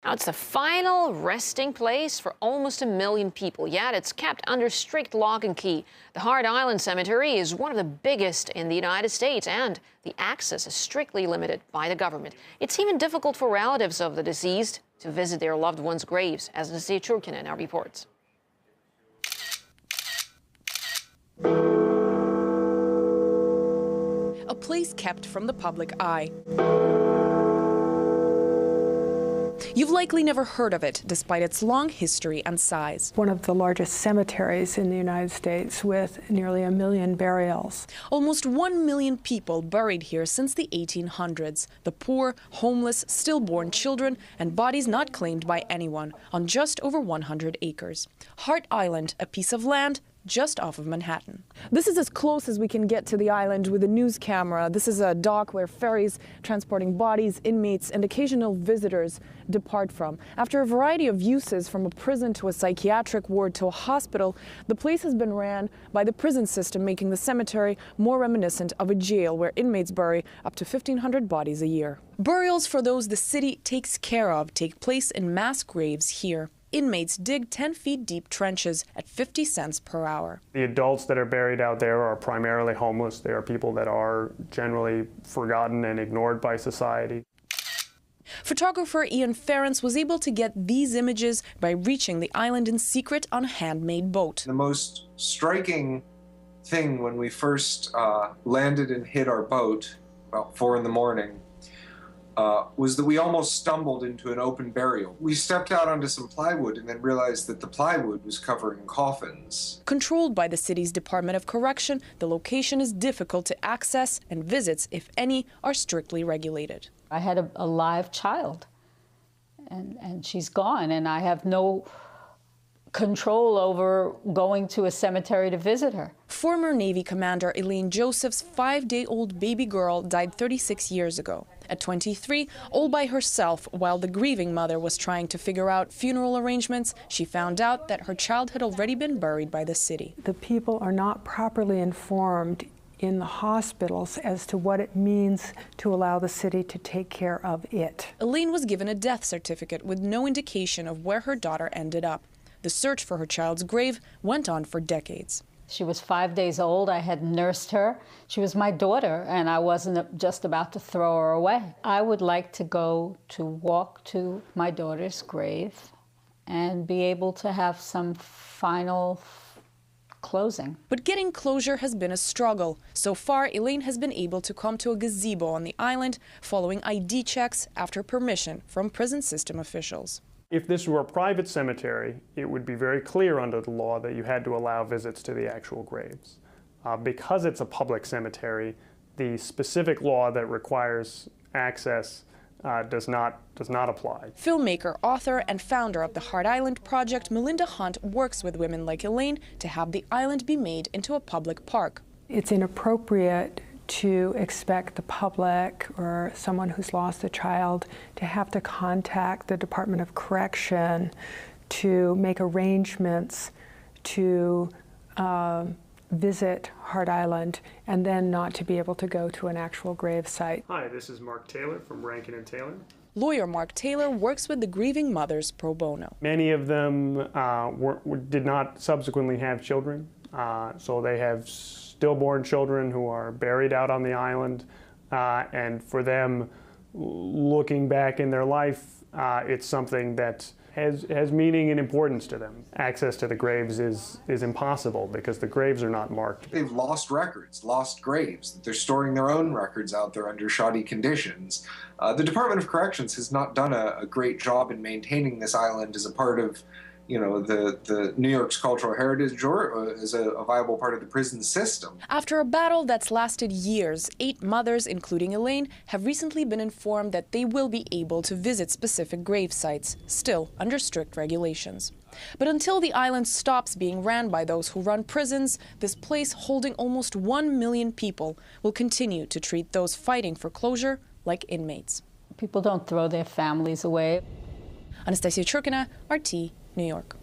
Now, it's the final resting place for almost 1 million people, yet it's kept under strict lock and key. The Hart Island Cemetery is one of the biggest in the United States, and the access is strictly limited by the government. It's even difficult for relatives of the deceased to visit their loved ones' graves, as Anastasia Churkina now reports. A place kept from the public eye. You've likely never heard of it, despite its long history and size. One of the largest cemeteries in the United States, with nearly 1 million burials. Almost 1 million people buried here since the 1800s. The poor, homeless, stillborn children, and bodies not claimed by anyone, on just over 100 acres. Hart Island, a piece of land just off of Manhattan. This is as close as we can get to the island with a news camera. This is a dock where ferries transporting bodies, inmates, and occasional visitors depart from. After a variety of uses, from a prison to a psychiatric ward to a hospital, the place has been ran by the prison system, making the cemetery more reminiscent of a jail where inmates bury up to 1,500 bodies a year. Burials for those the city takes care of take place in mass graves here. Inmates dig 10 feet deep trenches at 50 cents per hour. The adults that are buried out there are primarily homeless. They are people that are generally forgotten and ignored by society. Photographer Ian Ference was able to get these images by reaching the island in secret on a handmade boat. The most striking thing when we first landed and hid our boat, about 4 in the morning, was that we almost stumbled into an open burial. We stepped out onto some plywood and then realized that the plywood was covering coffins. Controlled by the city's Department of Correction, the location is difficult to access, and visits, if any, are strictly regulated. I had a live child, and she's gone, and I have no control over going to a cemetery to visit her. Former Navy Commander Elaine Joseph's 5-day-old baby girl died 36 years ago. At 23, all by herself, while the grieving mother was trying to figure out funeral arrangements, she found out that her child had already been buried by the city. The people are not properly informed in the hospitals as to what it means to allow the city to take care of it. Elaine was given a death certificate with no indication of where her daughter ended up. The search for her child's grave went on for decades. She was 5 days old. I had nursed her. She was my daughter, and I wasn't just about to throw her away. I would like to go to walk to my daughter's grave and be able to have some final closing. But getting closure has been a struggle. So far, Elaine has been able to come to a gazebo on the island following ID checks after permission from prison system officials. If this were a private cemetery, it would be very clear under the law that you had to allow visits to the actual graves. Because it's a public cemetery, the specific law that requires access does not apply. Filmmaker, author, and founder of the Hart Island Project, Melinda Hunt, works with women like Elaine to have the island be made into a public park. It's inappropriate to expect the public or someone who's lost a child to have to contact the Department of Correction to make arrangements to visit Hart Island and then not to be able to go to an actual grave site. Hi, this is Mark Taylor from Rankin & Taylor. Lawyer Mark Taylor works with the grieving mothers pro bono. Many of them did not subsequently have children, so they have stillborn children who are buried out on the island, and for them, looking back in their life, it's something that has meaning and importance to them. Access to the graves is impossible because the graves are not marked. They've lost records, lost graves. They're storing their own records out there under shoddy conditions. The Department of Corrections has not done a great job in maintaining this island as a part of the New York's cultural heritage or as a viable part of the prison system. After a battle that's lasted years, 8 mothers, including Elaine, have recently been informed that they will be able to visit specific grave sites, still under strict regulations. But until the island stops being ran by those who run prisons, this place holding almost 1 million people will continue to treat those fighting for closure like inmates. People don't throw their families away. Anastasia Churkina, RT, New York.